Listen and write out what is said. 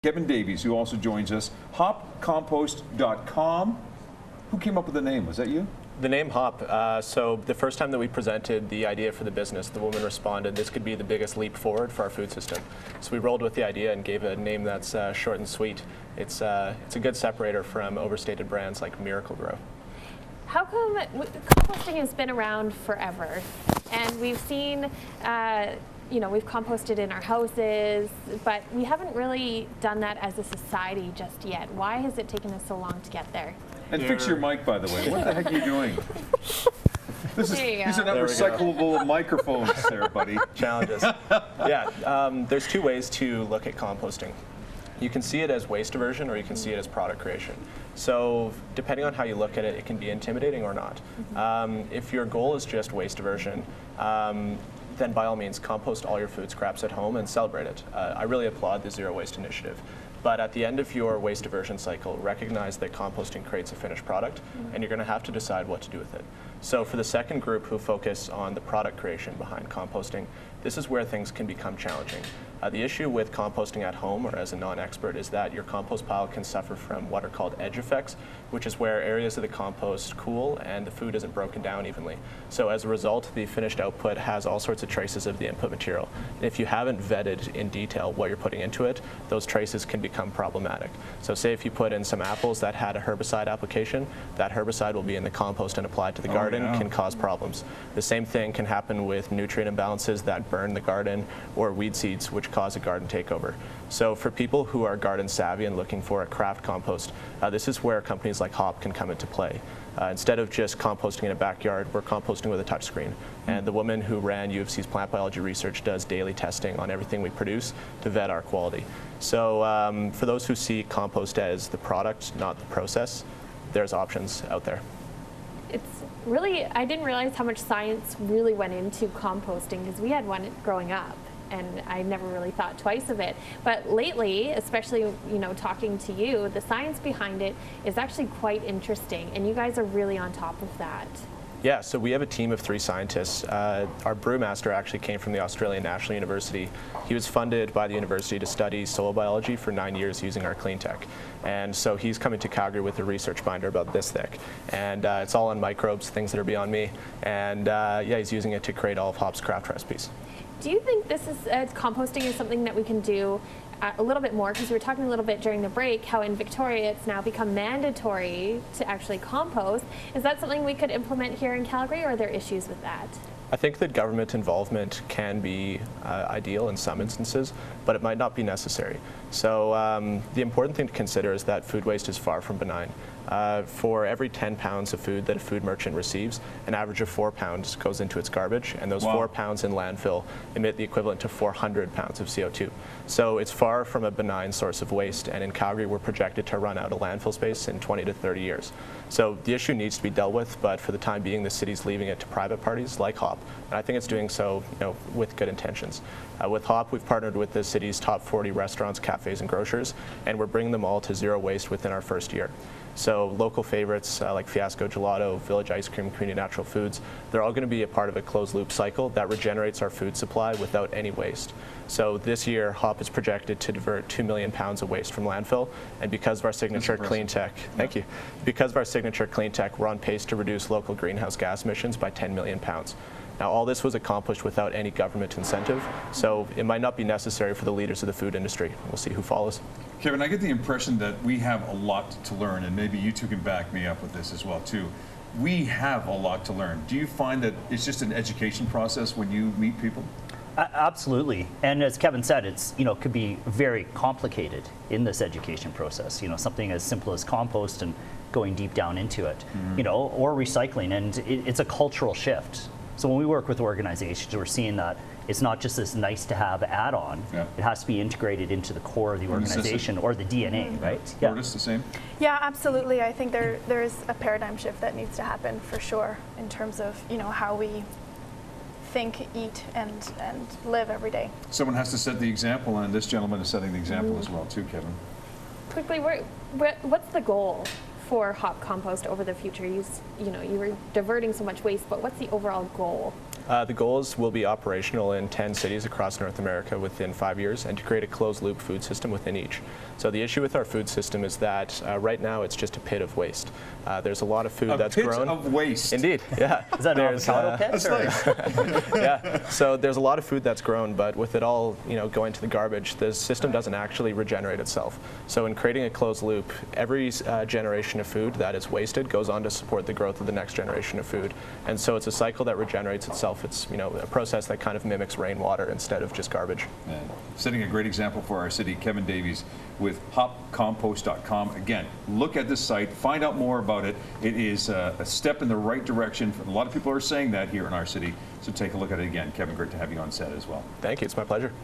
Kevin Davies, who also joins us, hopcompost.com. Who came up with the name? Was that you? The name Hop, so the first time that we presented the idea for the business, the woman responded, this could be the biggest leap forward for our food system. So we rolled with the idea and gave it a name that's short and sweet. It's a good separator from overstated brands like Miracle-Gro. How come composting has been around forever? And we've seen, we've composted in our houses, but we haven't really done that as a society just yet. Why has it taken us so long to get there? And fix your mic, by the way. What the heck are you doing? These are not recyclable microphones there, buddy. Challenges. Yeah, there's two ways to look at composting. You can see it as waste diversion or you can see it as product creation. So depending on how you look at it, it can be intimidating or not. If your goal is just waste diversion, then by all means compost all your food scraps at home and celebrate it. I really applaud the Zero Waste Initiative. But at the end of your waste diversion cycle, recognize that composting creates a finished product, and you're going to have to decide what to do with it. So for the second group who focus on the product creation behind composting, this is where things can become challenging. The issue with composting at home or as a non-expert is that your compost pile can suffer from what are called edge effects, which is where areas of the compost cool and the food isn't broken down evenly. So as a result, the finished output has all sorts of traces of the input material. And if you haven't vetted in detail what you're putting into it, those traces can become problematic. So say if you put in some apples that had a herbicide application, that herbicide will be in the compost and applied to the garden, can cause problems. The same thing can happen with nutrient imbalances that burn the garden or weed seeds, which cause a garden takeover. So for people who are garden savvy and looking for a craft compost, this is where companies like Hop can come into play. Instead of just composting in a backyard, we're composting with a touchscreen. And the woman who ran U of C's plant biology research does daily testing on everything we produce to vet our quality. So for those who see compost as the product, not the process, there's options out there. It's really, I didn't realize how much science really went into composting because we had one growing up and I never really thought twice of it. But lately, especially, talking to you, the science behind it is actually quite interesting and you guys are really on top of that. Yeah, so we have a team of 3 scientists. Our brewmaster actually came from the Australian National University. He was funded by the university to study soil biology for 9 years using our clean tech. And so he's coming to Calgary with a research binder about this thick. And it's all on microbes, things that are beyond me. And yeah, he's using it to create all of Hop's craft recipes. Do you think this is composting is something that we can do a little bit more, because we were talking a little bit during the break how in Victoria it's now become mandatory to actually compost. Is that something we could implement here in Calgary, or are there issues with that? I think that government involvement can be ideal in some instances, but it might not be necessary. So the important thing to consider is that food waste is far from benign. For every 10 pounds of food that a food merchant receives, an average of 4 pounds goes into its garbage, and those 4 pounds in landfill emit the equivalent to 400 pounds of CO2. So it's far from a benign source of waste, and in Calgary we're projected to run out of landfill space in 20 to 30 years. So the issue needs to be dealt with, but for the time being the city's leaving it to private parties like Hop, and I think it's doing so with good intentions. With Hop, we've partnered with the city's top 40 restaurants, cafes, and grocers, and we're bringing them all to zero waste within our first year. So local favorites like Fiasco Gelato, Village Ice Cream, Community Natural Foods, they're all going to be a part of a closed loop cycle that regenerates our food supply without any waste. So this year, Hop is projected to divert 2 million pounds of waste from landfill, and because of our signature clean tech, thank you, because of our signature clean tech, we're on pace to reduce local greenhouse gas emissions by 10 million pounds. Now, all this was accomplished without any government incentive, so it might not be necessary for the leaders of the food industry. We'll see who follows. Kevin, I get the impression that we have a lot to learn, and maybe you two can back me up with this as well, too. We have a lot to learn. Do you find that it's just an education process when you meet people? Absolutely, and as Kevin said, it's could be very complicated in this education process. Something as simple as compost and going deep down into it, or recycling, and it's a cultural shift. So when we work with organizations, we're seeing that it's not just this nice to have add-on. Yeah. It has to be integrated into the core of the organization or the DNA, right? Yeah. Lourdes, the same? Yeah, absolutely. I think there is a paradigm shift that needs to happen for sure in terms of how we think, eat, and live every day. Someone has to set the example, and this gentleman is setting the example as well too, Kevin. Quickly, what's the goal for Hop Compost over the future? You were diverting so much waste, but what's the overall goal? The goals will be operational in 10 cities across North America within 5 years, and to create a closed-loop food system within each. So the issue with our food system is that right now it's just a pit of waste. There's a lot of food that's grown. A pit of waste. Indeed, yeah. Is that an avocado pit? That's nice. Yeah. So there's a lot of food that's grown, but with it all, going to the garbage, the system doesn't actually regenerate itself. So in creating a closed loop, every generation of food that is wasted goes on to support the growth of the next generation of food. And so it's a cycle that regenerates itself. It's a process that kind of mimics rainwater instead of just garbage. And setting a great example for our city, Kevin Davies with hopcompost.com. Again, look at this site, find out more about it. It is a step in the right direction. A lot of people are saying that here in our city. So take a look at it again. Kevin, great to have you on set as well. Thank you. It's my pleasure.